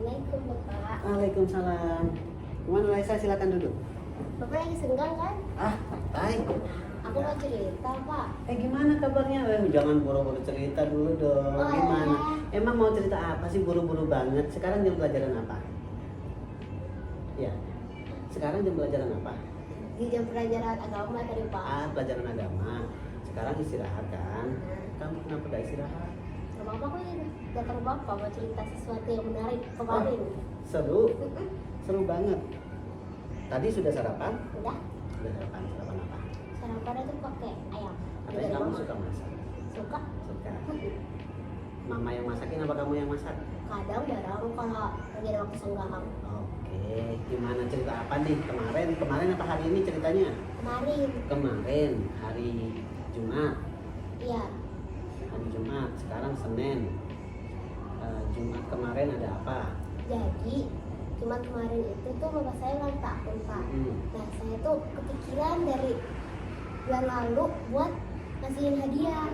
Assalamualaikum Bapak. Waalaikumsalam. Gimana Raisa, silakan duduk. Bapak lagi senggang kan? Baik. Aku mau cerita Pak. Gimana kabarnya? Jangan buru-buru cerita dulu dong. Oh, Gimana? ya. Emang mau cerita apa sih, buru-buru banget? Sekarang jam pelajaran apa? Ya. Sekarang jam pelajaran apa? Di jam pelajaran agama tadi Pak. Pelajaran agama. Sekarang istirahat kan? Kamu kenapa gak istirahat? Sama Bapak aku ini datang Bapak mau cerita sesuatu yang menarik kemarin. Seru. Seru banget. Tadi sudah sarapan? Udah? Sudah sarapan. Sarapan apa? Sarapannya tuh pakai ayam. Katanya Dari kamu Mama. suka masak. Suka? Suka. Mama yang masakin apa kamu yang masak? Kadang bareng kalau lagi ada waktu senggang. Oke, gimana cerita apa nih? Kemarin apa hari ini ceritanya? Kemarin. Hari Jumat. Iya. Hari Jumat, sekarang Senin. Jumat kemarin ada apa? Jadi Jumat kemarin itu tuh bapak saya ulang tahun Pak. Nah saya tuh kepikiran dari bulan lalu buat ngasihin hadiah.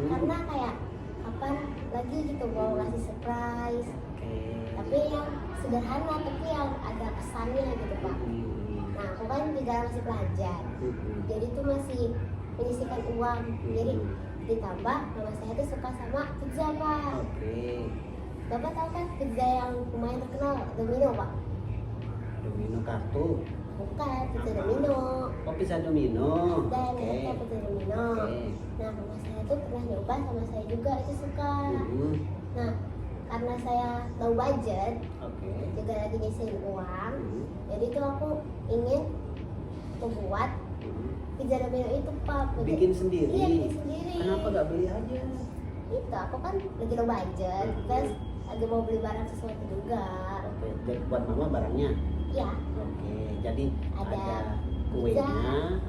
Karena kayak kapan lagi gitu mau ngasih surprise. Oke. Tapi yang sederhana tapi yang ada kesannya gitu Pak. Nah aku kan juga masih pelajar. Jadi tuh masih menyisihkan uang. Jadi ditambah mama saya tuh suka sama pizza Pak. Oke. Bapak tahu kan pizza yang lumayan terkenal, Domino Pak? Domino kartu. Bukan, pizza Domino. Oh, pizza Domino. Dan Oke. mereka pizza Domino. Oke. Nah mama saya tuh pernah nyoba sama saya juga itu suka. Nah karena saya low budget, Oke. juga lagi nyisihin uang, jadi tuh aku ingin membuat pizza Domino itu Pak. Bikin sendiri. Iya bikin sendiri. Kenapa gak beli aja? Itu aku kan lagi low budget, terus lagi mau beli barang sesuatu juga. Oke, jadi buat mama barangnya. Iya. Oke, jadi Ada ada kuenya,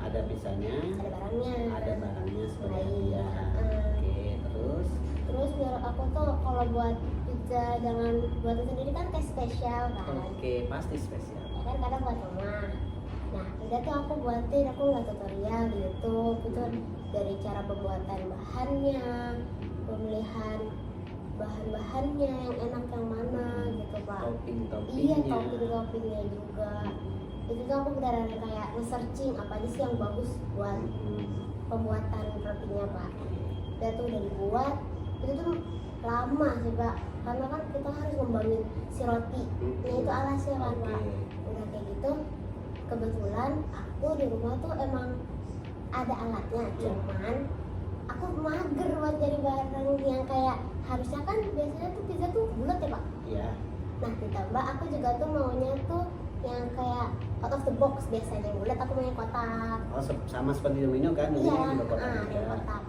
ada pizzanya, Ada barangnya. ada barangnya sebagai Lain. hadiah. Oke, terus Terus menurut aku tuh kalau buat pizza jangan buatan sendiri kan kayak spesial kan. oke, pasti spesial. Ya kan kadang buat rumah. Nah udah tuh aku buatin, aku nggak tutorial di YouTube itu dari cara pembuatan bahannya, pemilihan bahan-bahannya yang enak yang mana gitu Pak. Iya Topping-toppingnya. topping-toppingnya juga. Itu tuh aku beneran kayak nge-searching apa aja sih yang bagus buat pembuatan rotinya Pak. Udah tuh udah dibuat, itu tuh lama sih Pak, karena kan kita harus ngembangin si roti. Nah itu alasnya kan Pak. Udah kayak gitu, kebetulan aku di rumah tuh emang ada alatnya, cuman aku mager buat cari barang yang kayak harusnya kan biasanya tuh pizza tuh bulat ya Pak. Iya. Nah ditambah aku juga tuh maunya tuh yang kayak out of the box, biasanya yang bulat aku mau yang kotak. Oh, sama seperti Domino kan? Iya, Domino juga kotak yang juga. kotak.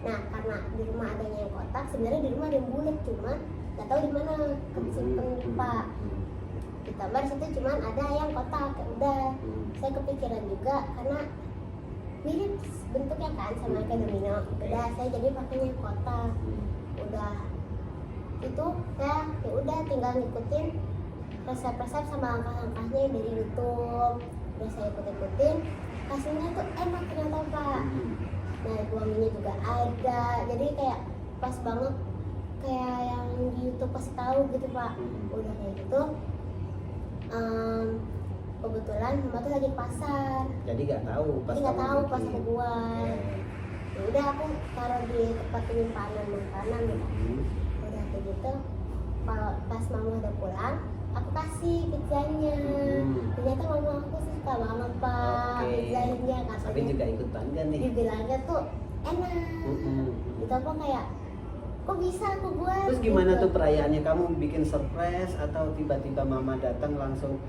Nah karena di rumah adanya yang kotak, sebenarnya di rumah ada yang bulat, cuman nggak tahu di mana kesimpan Pak. Ditambah di situ cuman ada yang kotak, ya udah. Saya kepikiran juga karena mirip bentuknya kan sama kayak Domino. Udah saya jadi pakainya yang kotak. Udah itu ya udah tinggal ngikutin resep-resep sama langkah-langkahnya dari YouTube. Udah saya ikutin, hasilnya tuh enak ternyata Pak. Nah wanginya juga ada, jadi kayak pas banget kayak yang di YouTube kasih tahu gitu Pak. Udah kayak gitu, kebetulan mama tuh lagi di pasar, Jadi nggak tahu pas jadi nggak kamu tahu pas bikin. aku buat. Ya udah aku taruh di tempat penyimpanan makanan gitu. Udah kayak gitu, pas mama udah pulang, aku kasih pizzanya. Ternyata mama aku suka banget Pak pizzanya, Tapi katanya. juga ikut bangga nih. Dibilangnya tuh enak. Itu apa kayak kok bisa aku buat. Terus gimana gitu. tuh perayaannya? Kamu bikin surprise atau tiba-tiba mama datang langsung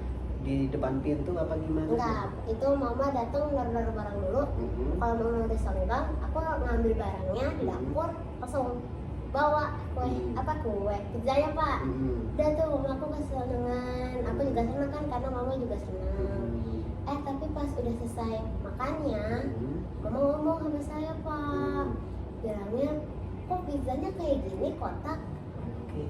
di depan pintu apa gimana? Enggak, itu mama datang naruh barang dulu. Kalau mama udah senggang, aku ngambil barangnya di dapur, langsung bawa kue pizzanya Pak. Udah tuh mama aku kesenangan, aku juga senang kan karena mama juga senang. Tapi pas udah selesai makannya, mama ngomong sama saya Pak, bilangnya kok pizzanya kayak gini kotak. Oke.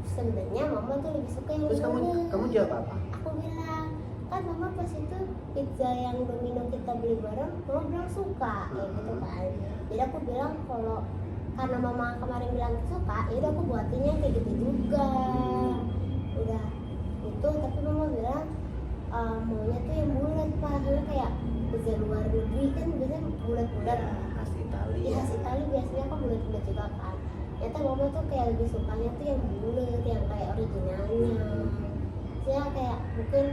Sebenarnya mama tuh lebih suka yang Terus bulat. kamu jawab apa? Aku bilang kan mama pas itu pizza yang Domino kita beli bareng, mama bilang suka kayak gitu kan. Jadi aku bilang kalau karena mama kemarin bilang suka, ya udah aku buatinnya kayak gitu juga. gitu, tapi mama bilang maunya tuh yang bulat pak, karena kayak pizza luar negeri kan biasanya bulat-bulat. Ya, khas Itali. Iya, khas Itali biasanya kan bulat-bulat juga kan. Ternyata mama tuh kayak lebih sukanya tuh yang bulat, yang kayak originalnya. Ya kayak mungkin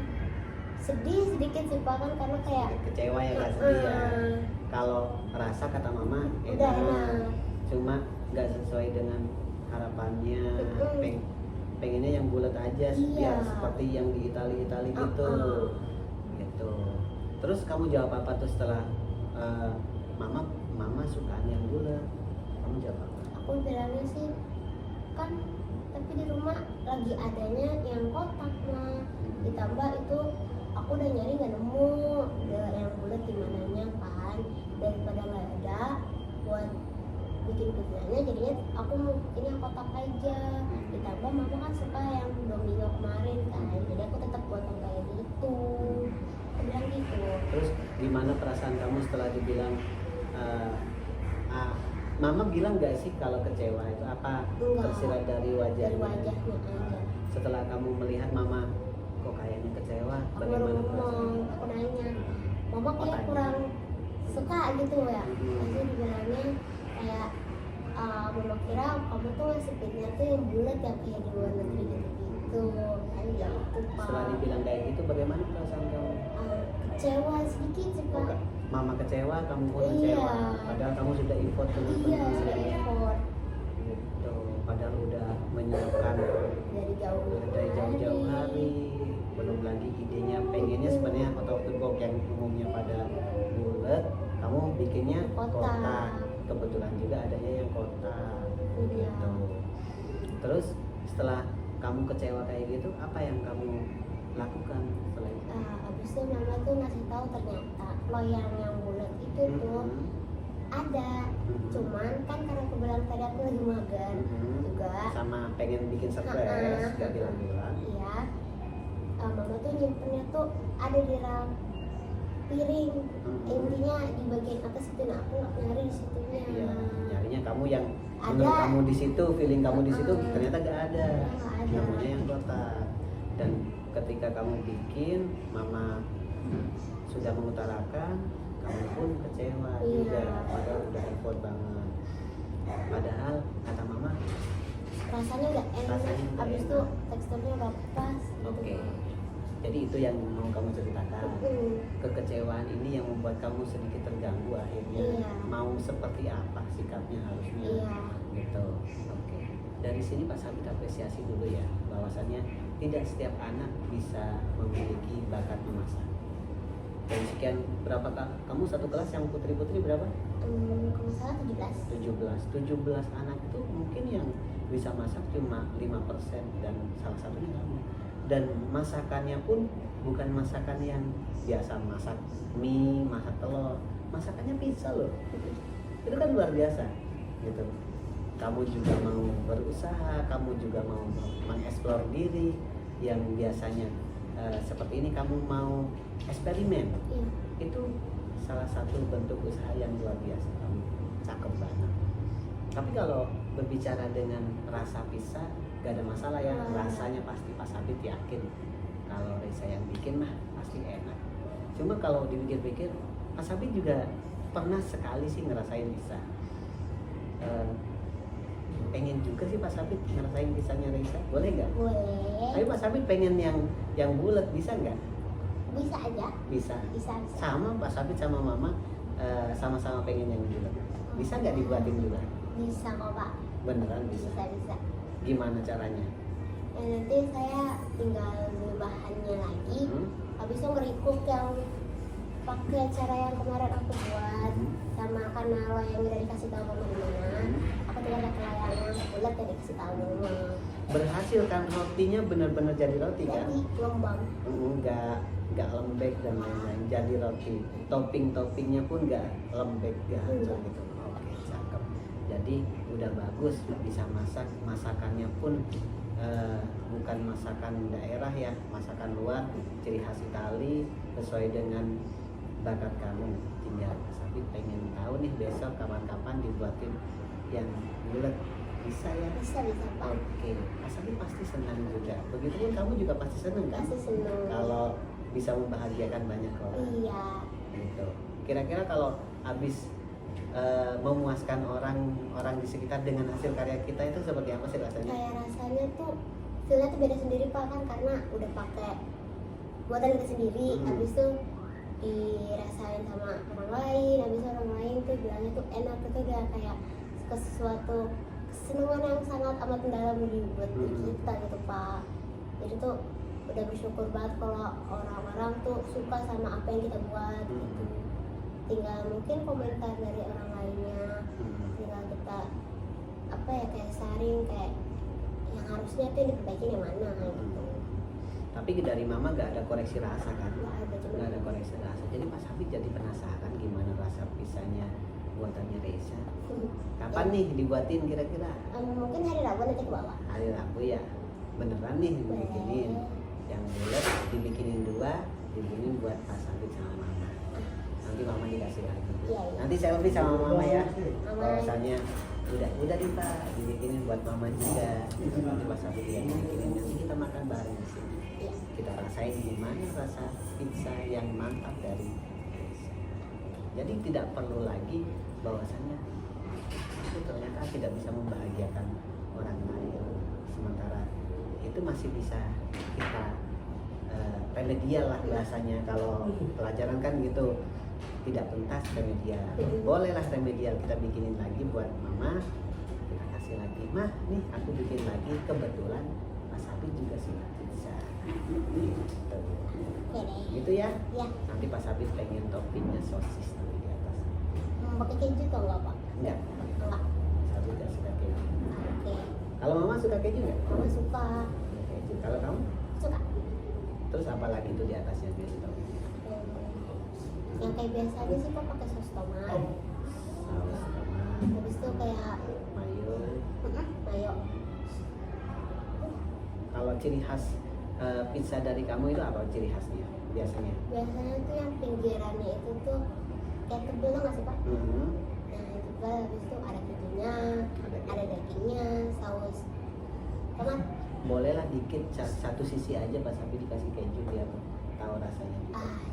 sedih sedikit sih pak, kan karena kayak Kecewa ya, nggak sedih ya. Kalau rasa kata mama udah enak, enak. cuma nggak sesuai dengan harapannya. Pengennya yang bulat aja, Iya. biar seperti yang di Itali gitu. Gitu. Terus kamu jawab apa tuh setelah mama suka yang bulat? Kamu jawab apa? Aku bilangnya sih kan, tapi di rumah lagi adanya yang kotak mah, ditambah itu aku udah nyari nggak nemu udah yang bulat di mananya kan, daripada nggak ada buat bikin pizzanya, jadinya aku mau ini yang kotak aja. Ditambah mama kan suka yang domino kemarin kan, jadi aku tetap buat yang kayak gitu. Aku bilang gitu. Terus gimana perasaan kamu setelah dibilang mama bilang gak sih kalau kecewa itu apa? Enggak. Tersirat dari wajahnya? Dari wajahnya aja. Setelah kamu melihat mama kok kayaknya kecewa, Aku baru bagaimana ngomong, perasaan? aku nanya, mama kayak Tanya. kurang suka gitu ya. Pasti dibilangnya kayak mama kira kamu tuh ngasih pitnya tuh yang bulat yang kayak di luar negeri gitu. Kan ya itu pak. Setelah dibilang kayak gitu, bagaimana perasaan kamu? Kecewa sedikit sih Oh, pak. mama kecewa, kamu pun Iya. kecewa. Padahal kamu sudah import dengan Iya, penuh. sudah effort Gitu. Padahal udah menyiapkan dari jauh-jauh hari. Belum lagi idenya, pengennya sebenarnya otak-otak yang umumnya pada bulat, kamu bikinnya Kotak. kotak. Kebetulan juga adanya yang kotak. Iya. Gitu. Terus setelah kamu kecewa kayak gitu, apa yang kamu lakukan setelah itu? Abis itu mama tuh ngasih tahu ternyata loyang yang bulat itu tuh ada. Cuman kan karena aku bilang tadi aku lagi mager juga. Sama pengen bikin surprise, gak bilang-bilang. Iya. Mama tuh nyimpennya tuh ada di rak piring. Intinya di bagian atas itu, nah aku nggak nyari di situnya. Iya, nyarinya kamu yang Ada. menurut kamu di situ, feeling kamu di situ, ternyata gak ada. Nggak ada. Namanya yang kotak. Dan ketika kamu bikin, mama sudah mengutarakan, kamu pun kecewa Iya. juga, padahal udah effort banget. Padahal kata mama, Rasanya nggak enak. Rasanya nggak Abis enak. itu teksturnya nggak pas. Gitu. oke. Jadi itu yang mau kamu ceritakan. Kekecewaan ini yang membuat kamu sedikit terganggu akhirnya. Iya. Mau seperti apa sikapnya harusnya? Iya. Gitu. Oke. Dari sini Pak Sabit apresiasi dulu ya, bahwasannya tidak setiap anak bisa memiliki bakat memasak. Dari sekian berapa kamu satu kelas yang putri-putri berapa? Kalau salah 17. 17 anak itu mungkin yang bisa masak cuma 5% dan salah satunya kamu. Dan masakannya pun bukan masakan yang biasa, masak mie, masak telur, masakannya pizza loh. Itu kan luar biasa gitu. Kamu juga mau berusaha, kamu juga mau mengeksplor diri yang biasanya seperti ini, kamu mau eksperimen. Iya. Itu salah satu bentuk usaha yang luar biasa, kamu cakep banget. Tapi kalau berbicara dengan rasa pizza gak ada masalah ya, rasanya pasti Pak Sabit yakin kalau Reza yang bikin mah pasti enak. Cuma kalau dipikir-pikir, Pak Sabit juga pernah sekali sih ngerasain pizza. Pengen juga sih Pak Sabit ngerasain pizzanya Reza, boleh nggak? Boleh. Tapi Pak Sabit pengen yang bulat, bisa nggak? Bisa aja. Bisa. Bisa. Sama Pak Sabit sama Mama sama-sama pengen yang bulat. Bisa nggak dibuatin bulat? Bisa kok Pak. Beneran bisa. Bisa. Gimana caranya? Nanti saya tinggal beli bahannya lagi. Habis itu nge-recook yang pakai cara yang kemarin aku buat. Sama karena loyangnya udah dikasih tahu mama gimana, aku tinggal pakai loyang yang bulat dan dikasih tahu mama. Berhasil kan, rotinya benar-benar jadi roti kan? Jadi gelombang. Nggak lembek dan lain-lain, jadi roti. Topping-toppingnya pun nggak lembek, nggak hancur gitu. Oke, cakep. Jadi udah bagus, bisa masak, masakannya pun bukan masakan daerah ya, masakan luar, ciri khas Itali, sesuai dengan bakat kamu. Tinggal Sabit pengen tahu nih besok kapan-kapan dibuatin yang bulat Bisa ya. Bisa Pak. Oke, Mas Abi pasti senang juga. Begitupun kamu juga pasti senang kan? Pasti senang. Kalau bisa membahagiakan banyak orang. Iya. Gitu. Kira-kira kalau habis memuaskan orang di sekitar dengan hasil karya kita itu seperti apa sih rasanya? Kayak rasanya tuh feelnya tuh beda sendiri Pak, kan karena udah pakai buatan kita sendiri. Habis itu dirasain sama orang lain, habis itu orang lain tuh bilangnya tuh enak, itu udah kayak sesuatu kesenangan yang sangat amat mendalam dibuat kita gitu Pak. Jadi tuh udah bersyukur banget kalau orang-orang tuh suka sama apa yang kita buat gitu. Tinggal mungkin komentar dari orang lainnya, tinggal kita apa ya, kayak saring kayak yang harusnya tuh diperbaiki yang mana gitu. Tapi dari mama gak ada koreksi rasa kan? Cuma Gak ada koreksi rasa. Jadi Mas Habib jadi penasaran gimana rasa pisahnya buatannya Reza. Kapan nih dibuatin kira-kira? Mungkin hari Rabu nanti ke bawah. Hari Rabu ya. Beneran nih dibikinin. Yang bulat dibikinin 2, dibikinin buat Mas Habib sama mama. Nanti mama dikasih lagi. Iya. Nanti selfie sama mama ya. Mama. Bahwasannya udah nih Pak, dibikinin buat mama juga. Nanti Mas Habib yang dibikinin, nanti kita makan bareng di sini. Iya. Kita rasain gimana rasa pizza yang mantap dari Reza. Jadi tidak perlu lagi bahwasannya itu ternyata tidak bisa membahagiakan orang lain, sementara itu masih bisa kita remedial lah bahasanya. Kalau pelajaran kan gitu, tidak pentas remedial, bolehlah remedial, kita bikinin lagi buat mama, kita kasih lagi, mah nih aku bikin lagi, kebetulan Mas Habib juga suka pizza gitu. Gitu ya. Iya. Nanti Pak Habib pengen toppingnya sosis tuh di atas. Pakai keju tuh enggak Pak? Enggak, Enggak. Mas Habib gak suka keju. Oke. Kalau mama suka keju nggak? Mama suka. Keju. Kalau kamu? Suka. Terus apa lagi tuh di atasnya biasa topping? Yang kayak biasanya sih Pak pakai saus tomat. Saus tomat, Habis itu kayak mayo. mayo. Kalau ciri khas pizza dari kamu itu apa ciri khasnya biasanya? Biasanya tuh yang pinggirannya itu tuh kayak tebel nggak sih Pak? Nah tebel, habis itu ada kejunya, ada dagingnya, saus tomat. Bolehlah dikit satu sisi aja Pak Sapi dikasih keju biar tahu rasanya.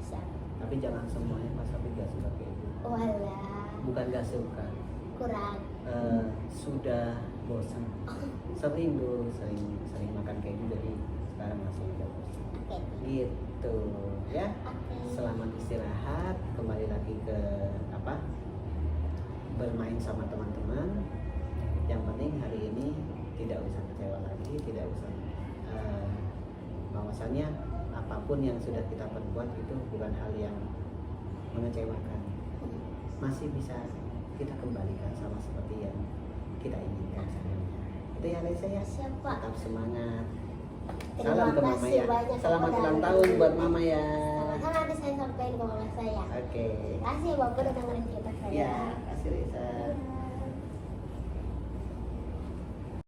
Siap. Tapi jangan semuanya Pak Sapi gak suka keju. Walah, Bukan gak suka, kurang. sudah bosan. Sering makan keju jadi sekarang masih udah bosan. Oke. Gitu ya. Oke. Selamat istirahat, kembali lagi ke bermain sama teman-teman. Yang penting hari ini tidak usah kecewa lagi, tidak usah bahwasannya apapun yang sudah kita perbuat itu bukan hal yang mengecewakan, masih bisa kita kembalikan sama seperti yang kita inginkan sebelumnya. Itu ya Reza ya. Siap Pak. Tetap semangat. Terima Salam ke mama kasih ya. banyak Selamat kepada ulang Anda. tahun buat mama ya. Sama-sama, nanti saya sampaikan ke mama saya. Oke. Terima kasih ya Bapak udah dengerin cerita saya. Ya, kasih Reza.